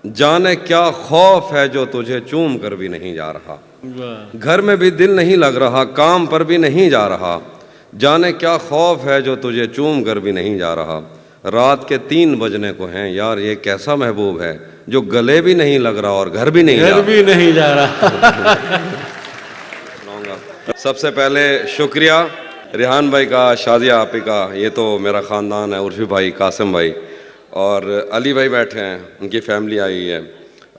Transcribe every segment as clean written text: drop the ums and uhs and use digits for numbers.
जाने क्या खौफ है जो तुझे चूम कर भी नहीं जा रहा। घर में भी दिल नहीं लग रहा, काम पर भी नहीं जा रहा। जाने क्या खौफ है जो तुझे चूम कर भी नहीं जा रहा। रात के 3 बजने को हैं यार, ये कैसा महबूब है जो गले भी नहीं लग रहा और घर भी नहीं जा रहा। सबसे पहले शुक्रिया रिहान भाई का, शादिया आपी का, ये तो मेरा ख़ानदान है, उर्फी भाई, कासिम भाई और अली भाई बैठे हैं, उनकी फैमिली आई है,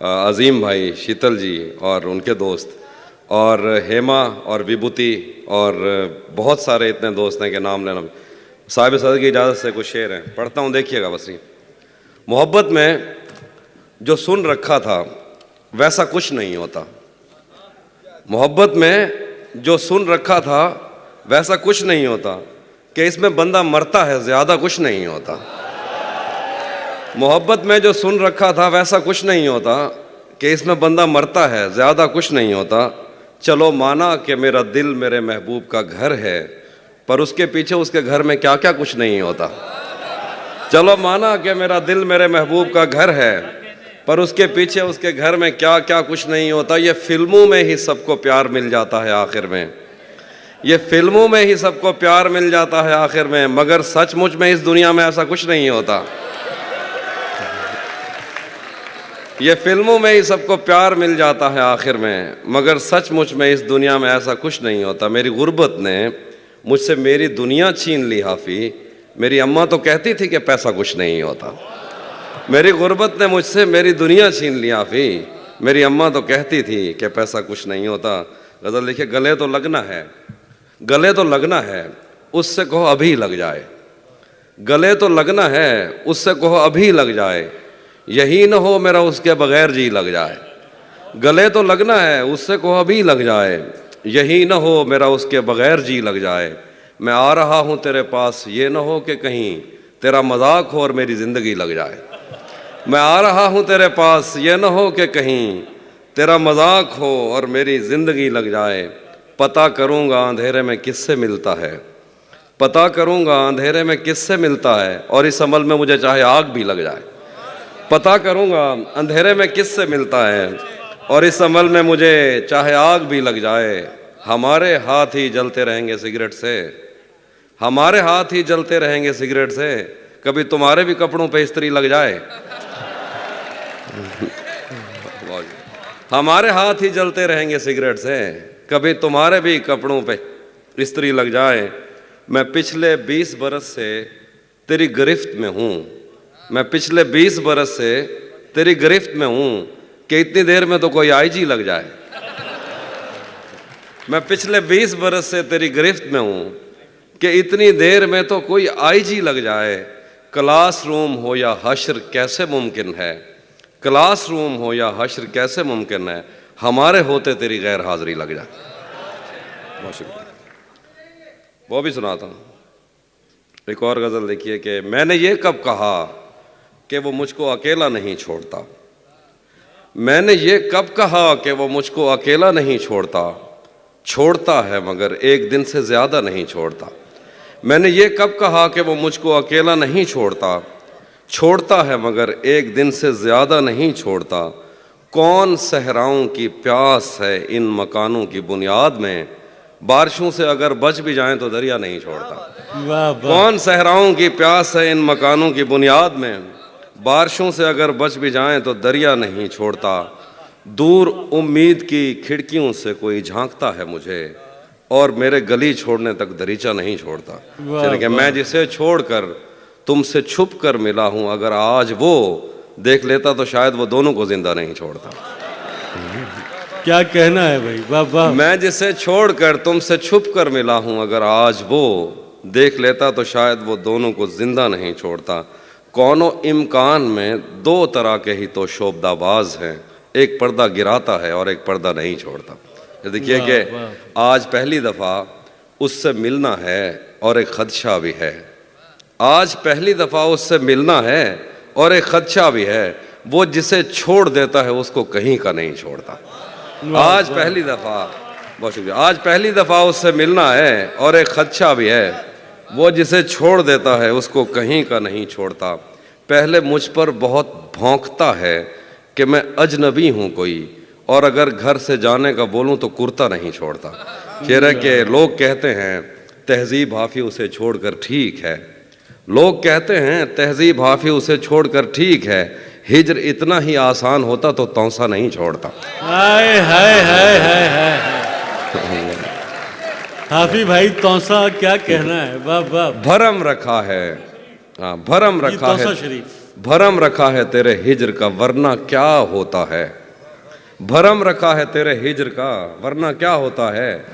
अज़ीम भाई, शीतल जी और उनके दोस्त, और हेमा और विभूति और बहुत सारे इतने दोस्त हैं कि नाम लेना। साहिब सदर की इजाज़त से कुछ शेर हैं, पढ़ता हूँ, देखिएगा बस। मोहब्बत में जो सुन रखा था वैसा कुछ नहीं होता। मोहब्बत में जो सुन रखा था वैसा कुछ नहीं होता, कि इसमें बंदा मरता है, ज़्यादा कुछ नहीं होता। मोहब्बत में जो सुन रखा था वैसा कुछ नहीं होता, कि इसमें बंदा मरता है, ज़्यादा कुछ नहीं होता। चलो माना कि मेरा दिल मेरे महबूब का घर है, पर उसके पीछे उसके घर में क्या क्या कुछ नहीं होता। चलो माना कि मेरा दिल मेरे महबूब का घर है, पर उसके पीछे उसके घर में क्या क्या कुछ नहीं होता। ये फिल्मों में ही सबको प्यार मिल जाता है आखिर में, ये फिल्मों में ही सबको प्यार मिल जाता है आखिर में, मगर सचमुच में इस दुनिया में ऐसा कुछ नहीं होता। ये फिल्मों में ही सबको प्यार मिल जाता है आखिर में, मगर सचमुच में इस दुनिया में ऐसा कुछ नहीं होता। मेरी गुर्बत ने मुझसे मेरी दुनिया छीन ली हाफी, मेरी अम्मा तो कहती थी कि पैसा कुछ नहीं होता। मेरी गुर्बत ने मुझसे मेरी दुनिया छीन ली हाफी, मेरी अम्मा तो कहती थी कि पैसा कुछ नहीं होता। गज़ल लिखे, गले तो लगना है, गले तो लगना है, उससे कहो अभी लग जाए। गले तो लगना है, उससे कहो अभी लग जाए, यही न हो मेरा उसके बगैर जी लग जाए। गले तो लगना है, उससे कहो अभी लग जाए, यही न हो मेरा उसके बगैर जी लग जाए। मैं आ रहा हूँ तेरे पास, ये न हो कि कहीं तेरा मजाक हो और मेरी ज़िंदगी लग जाए। मैं आ रहा हूँ तेरे पास, ये न हो कि कहीं तेरा मजाक हो और मेरी ज़िंदगी लग जाए। पता करूँगा अंधेरे में किससे मिलता है, पता करूँगा अंधेरे में किससे मिलता है, और इस अमल में मुझे चाहे आग भी लग जाए। पता करूँगा अंधेरे में किससे मिलता है, और इस अमल में मुझे चाहे आग भी लग जाए। हमारे हाथ ही जलते रहेंगे सिगरेट से, हमारे हाथ ही जलते रहेंगे सिगरेट से, कभी तुम्हारे भी कपड़ों पे इस्त्री लग जाए। हमारे हाथ ही जलते रहेंगे सिगरेट से, कभी तुम्हारे भी कपड़ों पे इस्त्री लग जाए। मैं पिछले 20 बरस से तेरी गिरफ्त में हूँ, मैं पिछले 20 बरस से तेरी गिरफ्त में हूँ, कि इतनी देर में तो कोई आईजी लग जाए। मैं पिछले 20 बरस से तेरी गिरफ्त में हूँ, कि इतनी देर में तो कोई आईजी लग जाए। क्लासरूम हो या हश्र कैसे मुमकिन है, क्लासरूम हो या हश्र कैसे मुमकिन है, हमारे होते तेरी गैर हाजिरी लग जाए। बहुत शुक्रिया। वो भी सुनाता हूँ। एक और गज़ल देखिए कि मैंने ये कब कहा कि वो मुझको अकेला नहीं छोड़ता, मैंने ये कब कहा कि वो मुझको अकेला नहीं छोड़ता, छोड़ता है मगर एक दिन से ज़्यादा नहीं छोड़ता। मैंने ये कब कहा कि वो मुझको अकेला नहीं छोड़ता, छोड़ता है मगर एक दिन से ज़्यादा नहीं छोड़ता। कौन सहराओं की प्यास है इन मकानों की बुनियाद में, बारिशों से अगर बच भी जाएं तो दरिया नहीं छोड़ता। कौन सहराओं की प्यास है इन मकानों की बुनियाद में, बारिशों से अगर बच भी जाएं तो दरिया नहीं छोड़ता। दूर उम्मीद की खिड़कियों से कोई झांकता है मुझे, और मेरे गली छोड़ने तक दरीचा नहीं छोड़ता। कि मैं जिसे छोड़कर तुमसे छुप कर मिला हूँ, अगर आज वो देख लेता तो शायद वो दोनों को जिंदा नहीं छोड़ता। क्या कहना है भाई, वाह वाह। मैं जिसे छोड़कर तुमसे छुप कर मिला हूँ, अगर आज वो देख लेता तो शायद वो दोनों को जिंदा नहीं छोड़ता। कौनो इम्कान में 2 तरह के ही तो शोबदाबाज हैं, एक पर्दा गिराता है और एक पर्दा नहीं छोड़ता। देखिए कि आज पहली दफ़ा उससे मिलना है और एक खदशा भी है, आज पहली दफ़ा उससे मिलना है और एक खदशा भी है। वो जिसे छोड़ देता है उसको कहीं का नहीं छोड़ता। आज पहली दफ़ा, बहुत शुक्रिया, आज पहली दफ़ा उससे मिलना है और एक खदशा भी है। वो जिसे छोड़ देता है उसको कहीं का नहीं छोड़ता। पहले मुझ पर बहुत भौंकता है, कि मैं अजनबी हूँ कोई, और अगर घर से जाने का बोलूँ तो कुर्ता नहीं छोड़ता। शेर है कि लोग कहते हैं तहजीब हाफी उसे छोड़कर ठीक है, लोग कहते हैं तहजीब हाफी उसे छोड़कर ठीक है, हिजर इतना ही आसान होता तो तौसा नहीं छोड़ता। हाय हाय हाय हाय हाय। हाफी भाई तौसा क्या कहना है, वाह वाह। भरम रखा है, हाँ भरम ये रखा तौसा है, शरीफ। भरम रखा है तेरे हिजर का वरना क्या होता है, भरम रखा है तेरे हिजर का वरना क्या होता है,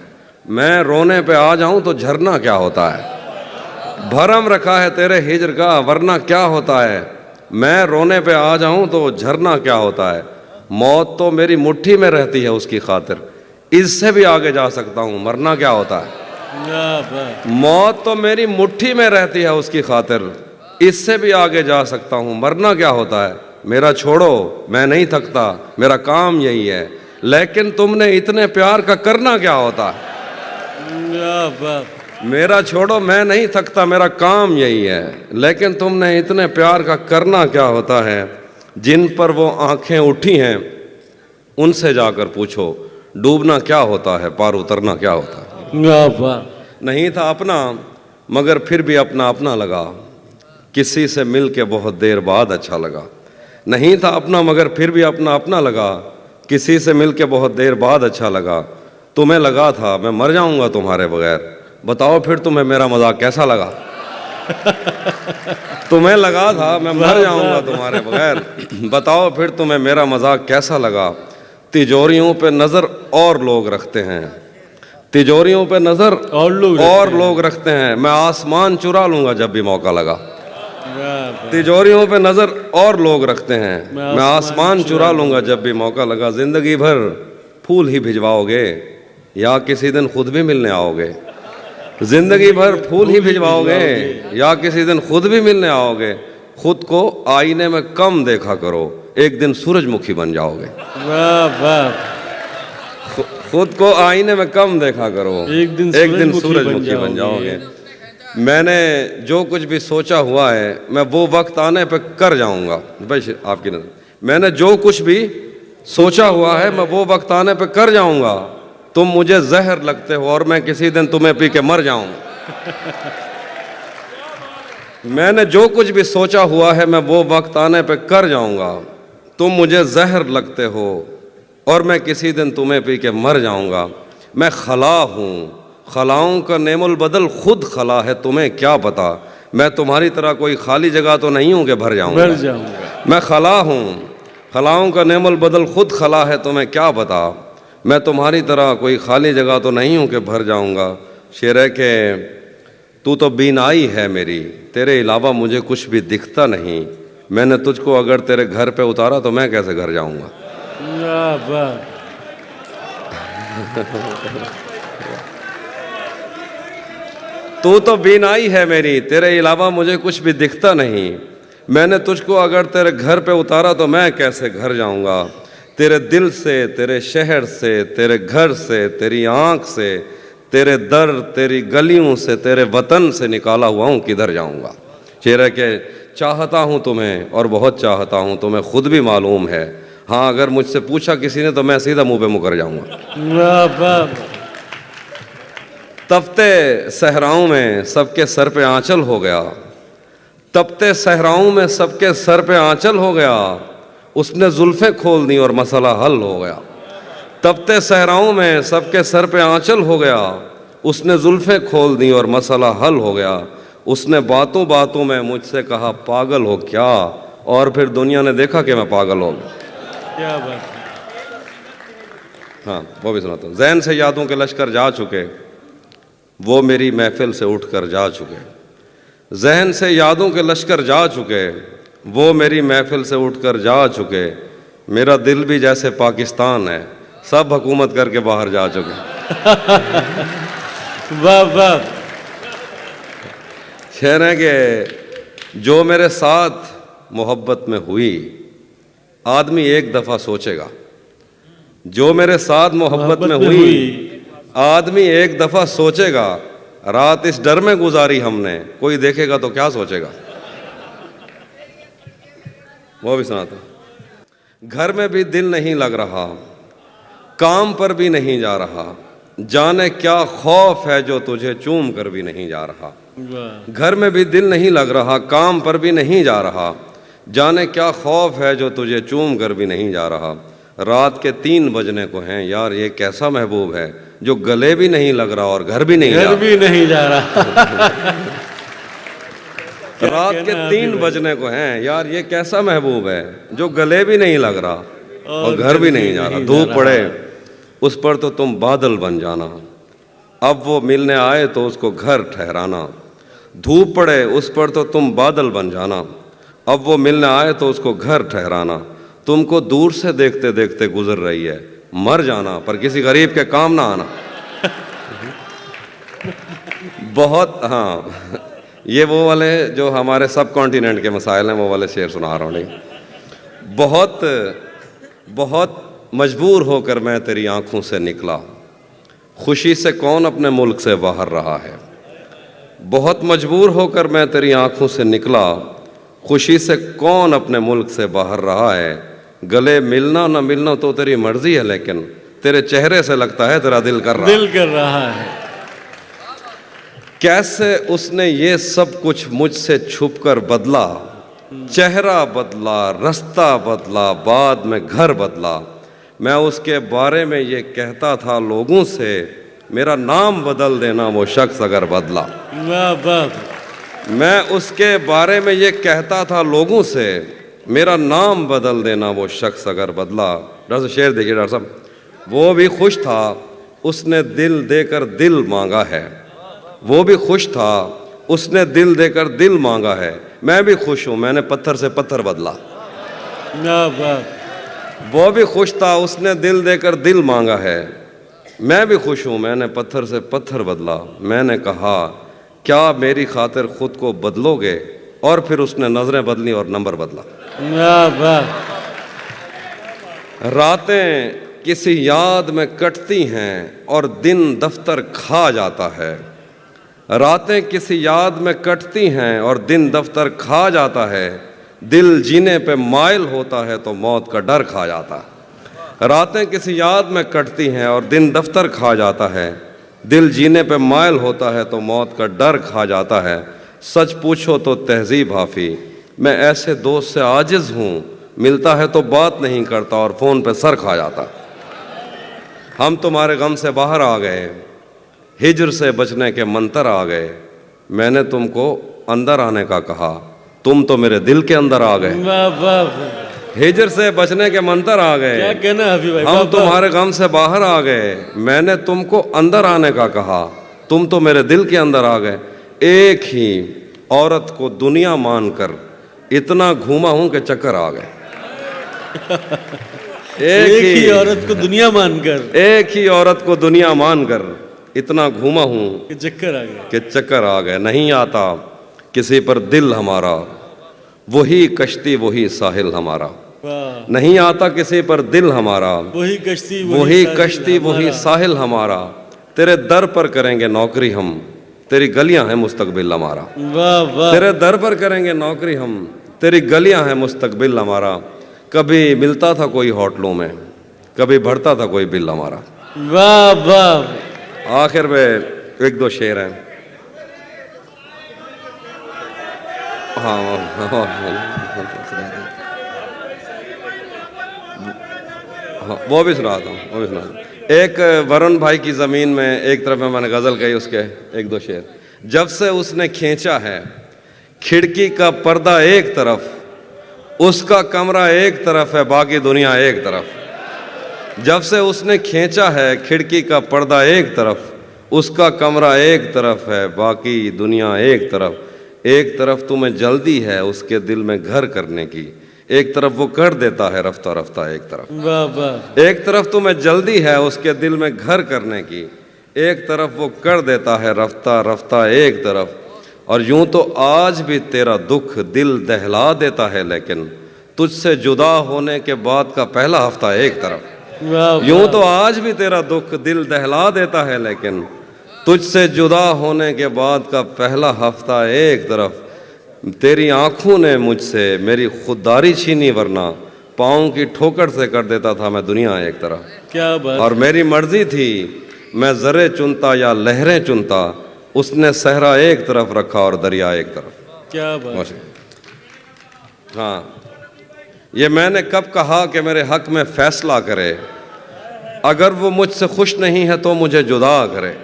मैं रोने पे आ जाऊं तो झरना क्या होता है। भरम रखा है तेरे हिजर का वरना क्या होता है, मैं रोने पे आ जाऊं तो झरना क्या होता है। मौत तो मेरी मुट्ठी में रहती है उसकी खातिर, इससे भी आगे जा सकता हूं मरना क्या होता है। वाह वाह। मौत तो मेरी मुट्ठी में रहती है उसकी खातिर, इससे भी आगे जा सकता हूं मरना क्या होता है। मेरा छोड़ो मैं नहीं थकता मेरा काम यही है, लेकिन तुमने इतने प्यार का करना क्या होता है। वाह वाह। मेरा छोड़ो मैं नहीं थकता मेरा काम यही है, लेकिन तुमने इतने प्यार का करना क्या होता है। जिन पर वो आंखें उठी हैं उनसे जाकर पूछो, डूबना क्या होता है पार उतरना क्या होता है। वाह वाह। नहीं था अपना मगर फिर भी अपना अपना लगा, किसी से मिल के बहुत देर बाद अच्छा लगा। नहीं था अपना मगर फिर भी अपना अपना लगा, किसी से मिल के बहुत देर बाद अच्छा लगा। तुम्हें लगा था मैं मर जाऊंगा तुम्हारे बगैर, बताओ फिर तुम्हें मेरा मजाक कैसा लगा। तुम्हें लगा था मैं मर जाऊंगा तुम्हारे बगैर, बताओ फिर तुम्हें मेरा मजाक कैसा लगा। तिजोरियों पे नजर और लोग रखते हैं, तिजोरियों पे नजर और लोग रखते हैं, मैं आसमान चुरा लूंगा जब भी मौका लगा। तिजोरियों पे नजर और लोग रखते हैं, मैं आसमान चुरा लूंगा जब भी मौका लगा। जिंदगी भर फूल ही भिजवाओगे या किसी दिन खुद भी मिलने आओगे, जिंदगी भर फूल ही भिजवाओगे या किसी दिन खुद भी मिलने आओगे। खुद को आईने में कम देखा करो, एक दिन सूरजमुखी बन जाओगे। वाह वाह। खुद को आईने में कम देखा करो, एक दिन सूरजमुखी बन जाओगे। मैंने जो कुछ भी सोचा हुआ है मैं वो वक्त आने पे कर जाऊंगा। भाई आपकी नजर, मैंने जो कुछ भी सोचा हुआ है मैं वो वक्त आने पे कर जाऊंगा। तुम मुझे जहर लगते हो और मैं किसी दिन तुम्हें पी के मर जाऊंगा। मैंने जो कुछ भी सोचा हुआ है मैं वो वक्त आने पे कर जाऊंगा। तुम मुझे जहर लगते हो और मैं किसी दिन तुम्हें पी के मर जाऊंगा। मैं खला हूँ, खलाओं का नेमुल बदल खुद खला है, तुम्हें क्या पता। मैं तुम्हारी तरह कोई खाली जगह तो नहीं हूँ कि भर जाऊंगा। मैं खला हूँ, खलाओं का नेमुल बदल खुद खला है, तुम्हें क्या पता। मैं तुम्हारी तरह कोई खाली जगह तो नहीं हूँ कि भर जाऊंगा। शेर है कि तू तो बीनाई है मेरी, तेरे अलावा मुझे कुछ भी दिखता नहीं। मैंने तुझको अगर तेरे घर पे उतारा तो मैं कैसे घर जाऊंगा। तू तो बीनाई है मेरी, तेरे अलावा मुझे कुछ भी दिखता नहीं। मैंने तुझको अगर तेरे घर पे उतारा तो मैं कैसे घर जाऊंगा। तेरे दिल से, तेरे शहर से, तेरे घर से, तेरी आंख से, तेरे दर, तेरी गलियों से, तेरे वतन से निकाला हुआ हूँ, किधर जाऊंगा। शेर है कि चाहता हूँ तुम्हें और बहुत चाहता हूँ, तुम्हें खुद भी मालूम है। हाँ अगर मुझसे पूछा किसी ने तो मैं सीधा मुंह पे मुकर जाऊंगा। तपते सहराओं में सबके सर पे आंचल हो गया, तपते सहराओं में सबके सर पे आंचल हो गया। उसने जुल्फें खोल दी और मसला हल हो गया। तपते सहराओं में सबके सर पे आंचल हो गया। उसने जुल्फें खोल दी और मसला हल हो गया। उसने बातों बातों में मुझसे कहा पागल हो क्या, और फिर दुनिया ने देखा कि मैं पागल हो गया। क्या बात। हाँ वो भी सुनाता हूँ। ज़हन से यादों के लश्कर जा चुके, वो मेरी महफिल से उठकर जा चुके। जहन से यादों के लश्कर जा चुके, वो मेरी महफिल से उठकर जा चुके। मेरा दिल भी जैसे पाकिस्तान है, सब हुकूमत करके बाहर जा चुके। वाह वाह। शेर है कि जो मेरे साथ मोहब्बत में हुई, आदमी एक दफ़ा सोचेगा। जो मेरे साथ मोहब्बत में हुई, आदमी एक दफ़ा सोचेगा। रात इस डर में गुजारी हमने, कोई देखेगा तो क्या सोचेगा। वो भी सुनाता। घर में भी दिल नहीं लग रहा, काम पर भी नहीं जा रहा, जाने क्या खौफ है जो तुझे चूम कर भी नहीं जा रहा। वाह घर में भी दिल नहीं लग रहा, काम पर भी नहीं जा रहा, जाने क्या खौफ है जो तुझे चूम कर भी नहीं जा रहा। रात के 3 बजने को हैं, यार ये कैसा महबूब है जो गले भी नहीं लग रहा और घर भी नहीं जा घर रहा। भी नहीं जा रहा। रात के 3 बजने को हैं, यार ये कैसा महबूब है जो गले भी नहीं लग रहा और घर भी नहीं जा रहा। धूप पड़े उस पर तो तुम बादल बन जाना, अब वो मिलने आए तो उसको घर ठहराना। धूप पड़े उस पर तो तुम बादल बन जाना, अब वो मिलने आए तो उसको घर ठहराना। तुमको दूर से देखते देखते गुजर रही है, मर जाना पर किसी गरीब के काम ना आना। बहुत, हाँ, ये वो वाले जो हमारे सब कॉन्टिनेंट के मसाइल हैं वो वाले शेर सुना रहा हूँ। नहीं, बहुत बहुत मजबूर होकर मैं तेरी आंखों से निकला, खुशी से कौन अपने मुल्क से बाहर रहा है। बहुत मजबूर होकर मैं तेरी आंखों से निकला, खुशी से कौन अपने मुल्क से बाहर रहा है। गले मिलना न मिलना तो तेरी मर्जी है, लेकिन तेरे चेहरे से लगता है तेरा दिल कर रहा है। दिल कर रहा है। कैसे उसने ये सब कुछ मुझसे छुपकर बदला, चेहरा बदला, रास्ता बदला, बाद में घर बदला। मैं उसके बारे में ये कहता था लोगों से, मेरा नाम बदल देना वो शख्स अगर बदला। वाह वाह। मैं उसके बारे में ये कहता था लोगों से, मेरा नाम बदल देना वो शख्स अगर बदला। डॉक्टर साहब शेर देखिए डॉक्टर साहब, वो भी खुश था उसने दिल देकर दिल मांगा है। वो भी खुश था उसने दिल देकर दिल मांगा है। मैं भी खुश हूँ मैंने पत्थर से पत्थर बदला। वाह वाह। वो भी खुश था उसने दिल देकर दिल मांगा है। मैं भी खुश हूँ मैंने पत्थर से पत्थर बदला। मैंने कहा क्या मेरी खातिर खुद को बदलोगे, और फिर उसने नजरें बदली और नंबर बदला। वाह वाह। रातें किसी याद में कटती हैं और दिन दफ्तर खा जाता है। रातें किसी याद में कटती हैं और दिन दफ्तर खा जाता है। दिल जीने पे माइल होता है तो मौत का डर खा जाता है। रातें किसी याद में कटती हैं और दिन दफ्तर खा जाता है। दिल जीने पे माइल होता है तो मौत का डर खा जाता है। सच पूछो तो तहजीब हाफी, मैं ऐसे दोस्त से आजिज़ हूँ, मिलता है तो बात नहीं करता और फ़ोन पे सर खा जाता। हम तुम्हारे गम से बाहर आ गए, हिजर से बचने के मंतर आ गए। मैंने तुमको अंदर आने का कहा, तुम तो मेरे दिल के अंदर आ गए। वाह वाह। हिजर से बचने के मंतर आ गए, क्या कहना है अभी भाई। हम तुम्हारे गम से बाहर आ गए। मैंने तुमको अंदर आने का कहा, तुम तो मेरे दिल के अंदर आ गए। एक ही औरत को दुनिया मानकर इतना घूमा हूं कि चक्कर आ गए। एक ही औरत को दुनिया मानकर, एक ही औरत को दुनिया मानकर इतना घूमा हूं कि चक्कर आ गया। कि चक्कर आ गए। नहीं आता किसी पर दिल हमारा, वही कश्ती वही साहिल हमारा। वाह। नहीं आता किसी पर दिल हमारा, वही कश्ती वही कश्ती वही साहिल हमारा। तेरे दर पर करेंगे नौकरी हम, तेरी गलियां हैं मुस्तकबिल हमारा। वाह वाह। तेरे दर पर करेंगे नौकरी हम, तेरी गलियां हैं मुस्तकबिल हमारा। कभी मिलता था कोई होटलों में, कभी बढ़ता था कोई बिल हमारा। वाह वाह। आखिर में 1-2 शेर हैं। हाँ, वो भी सुनाता हूँ, वो भी सुनाता। एक वरुण भाई की ज़मीन में एक तरफ में मैंने गज़ल कही, उसके 1-2 शेर। जब से उसने खींचा है खिड़की का पर्दा एक तरफ, उसका कमरा एक तरफ है बाकी दुनिया एक तरफ। जब से उसने खींचा है खिड़की का पर्दा एक तरफ, उसका कमरा एक तरफ है बाकी दुनिया एक तरफ। एक तरफ तुम्हें जल्दी है उसके दिल में घर करने की, एक तरफ वो कर देता है रफ्ता रफ्ता एक तरफ। वाह वाह। एक तरफ तुम्हें जल्दी है उसके दिल में घर करने की, एक तरफ वो कर देता है रफ्ता रफ्ता एक तरफ। और यूं तो आज भी तेरा दुख दिल दहला देता है, लेकिन तुझसे जुदा होने के बाद का पहला हफ्ता एक तरफ। वाह। यूं तो आज भी तेरा दुख दिल दहला देता है, लेकिन तुझसे जुदा होने के बाद का पहला हफ्ता एक तरफ। तेरी आंखों ने मुझसे मेरी खुददारी छीनी, वरना पाँव की ठोकर से कर देता था मैं दुनिया एक तरह। क्या बात। और मेरी मर्जी थी मैं ज़रे चुनता या लहरें चुनता, उसने सहरा एक तरफ रखा और दरिया एक तरफ। क्या बात। हाँ, ये मैंने कब कहा कि मेरे हक में फैसला करे, अगर वो मुझसे खुश नहीं है तो मुझे जुदा करे।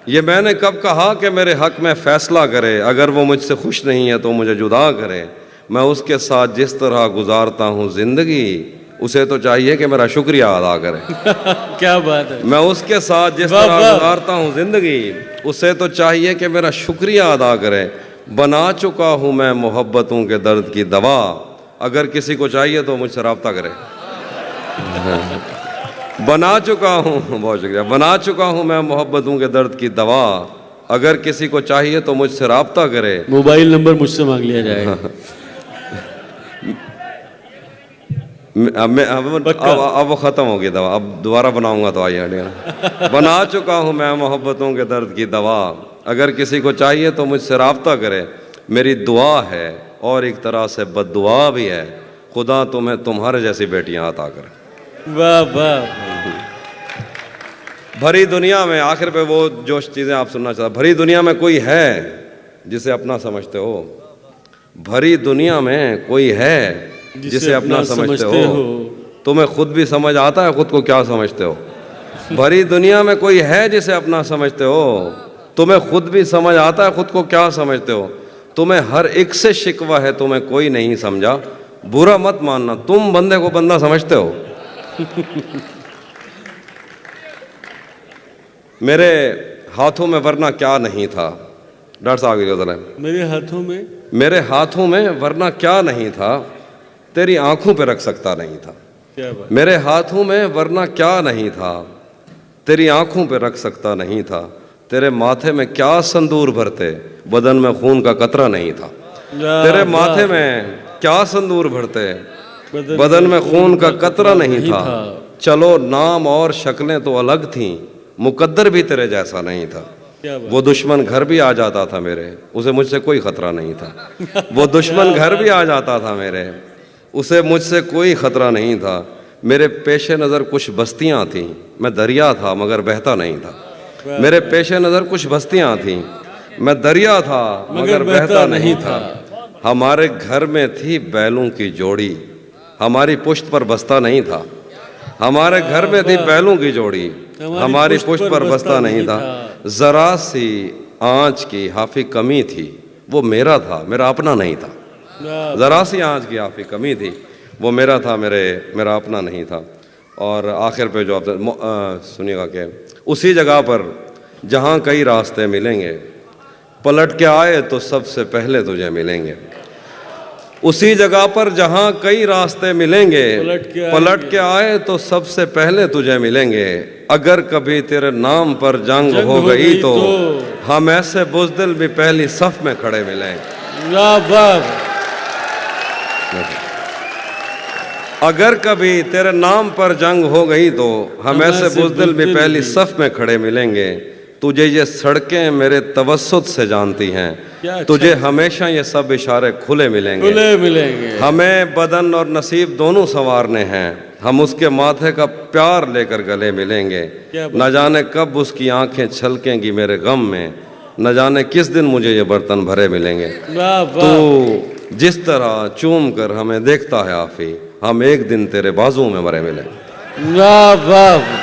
ये मैंने कब कहा कि मेरे हक में फैसला करे, अगर वो मुझसे खुश नहीं है तो मुझे जुदा करे। मैं उसके साथ जिस तरह गुजारता हूँ ज़िंदगी, उसे तो चाहिए कि मेरा शुक्रिया अदा करे। क्या बात है। मैं उसके साथ जिस तरह गुजारता हूँ ज़िंदगी, उसे तो चाहिए कि मेरा शुक्रिया अदा करे। बना चुका हूँ मैं मोहब्बतों के दर्द की दवा, अगर किसी को चाहिए तो मुझसे रब्ता करे। बना चुका हूँ, बहुत शुक्रिया, बना चुका हूँ मैं मोहब्बतों के दर्द की दवा, अगर किसी को चाहिए तो मुझसे रब्ता करे। मोबाइल नंबर मुझसे मांग लिया जाएगा। अब वो ख़त्म हो गई दवा, अब दोबारा बनाऊंगा तो आइए हटिए। बना चुका हूँ मैं मोहब्बतों के दर्द की दवा, अगर किसी को चाहिए तो मुझसे रब्ता करे। मेरी दुआ है और एक तरह से बद्दुआ भी है, खुदा तुम्हें तुम्हारे जैसी बेटियां अता करे। वाह वाह। भरी दुनिया में, आखिर पे वो जो चीज़ें आप सुनना चाहते, भरी दुनिया में कोई है जिसे अपना समझते हो? भरी दुनिया में कोई है जिसे अपना समझते हो? तुम्हें खुद भी समझ आता है खुद को क्या समझते हो? भरी दुनिया में कोई है जिसे अपना समझते हो? तुम्हें खुद भी समझ आता है खुद को क्या समझते हो? तुम्हें हर एक से शिकवा है, तुम्हें कोई नहीं समझा, बुरा मत मानना, तुम बंदे को बंदा समझते हो। मेरे हाथों में वरना क्या नहीं था, डॉक्टर साहब आगे जरा। मेरे हाथों में वरना क्या नहीं था, तेरी आंखों पे रख सकता नहीं था। क्या बात। मेरे हाथों में वरना क्या नहीं था, तेरी आंखों पे रख सकता नहीं था। तेरे माथे में क्या संदूर भरते, बदन में खून का कतरा नहीं था। तेरे माथे में क्या संदूर भरते, बदन में खून का कतरा नहीं था। चलो नाम और शक्लें तो अलग थीं, मुकद्दर भी तेरे जैसा नहीं था। वो दुश्मन घर भी आ जाता था मेरे, उसे मुझसे कोई खतरा नहीं था। वो दुश्मन घर भी आ जाता था मेरे, उसे मुझसे कोई खतरा नहीं था। मेरे पेशे नज़र कुछ बस्तियां थीं, मैं दरिया था मगर बहता नहीं था। मेरे पेशे नज़र कुछ बस्तियां थीं, मैं दरिया था मगर बहता नहीं था। हमारे घर में थी बैलों की जोड़ी, हमारी पुश्त पर बस्ता नहीं था। हमारे घर में थी बैलों की जोड़ी, हमारी पुश्त पर बस्ता नहीं था। जरा सी आँच की हाफी कमी थी, वो मेरा था मेरा अपना नहीं था। ज़रा सी आँच की हाफी कमी थी, वो मेरा था मेरा अपना नहीं था। और आखिर पे जो आप सुनिएगा कि उसी जगह पर जहाँ कई रास्ते मिलेंगे, पलट के आए तो सबसे पहले तुझे मिलेंगे। उसी जगह पर जहाँ कई रास्ते मिलेंगे, पलट के आए तो सबसे पहले तुझे मिलेंगे। अगर कभी तेरे नाम पर जंग हो गई तो हम ऐसे बुज़दिल भी पहली सफ में खड़े मिलेंगे। अगर कभी तेरे नाम पर जंग हो गई तो हम ऐसे बुज़दिल भी पहली सफ में खड़े मिलेंगे। तुझे ये सड़कें मेरे तवस्सुत से जानती हैं, तुझे हमेशा ये सब इशारे खुले मिलेंगे। हमें बदन और नसीब दोनों संवारने हैं, हम उसके माथे का प्यार लेकर गले मिलेंगे। न जाने कब उसकी आंखें छलकेंगी मेरे गम में, न जाने किस दिन मुझे ये बर्तन भरे मिलेंगे। तो जिस तरह चूम कर हमें देखता है आफी, हम एक दिन तेरे बाजू में मरे मिलेंगे। वाह वाह।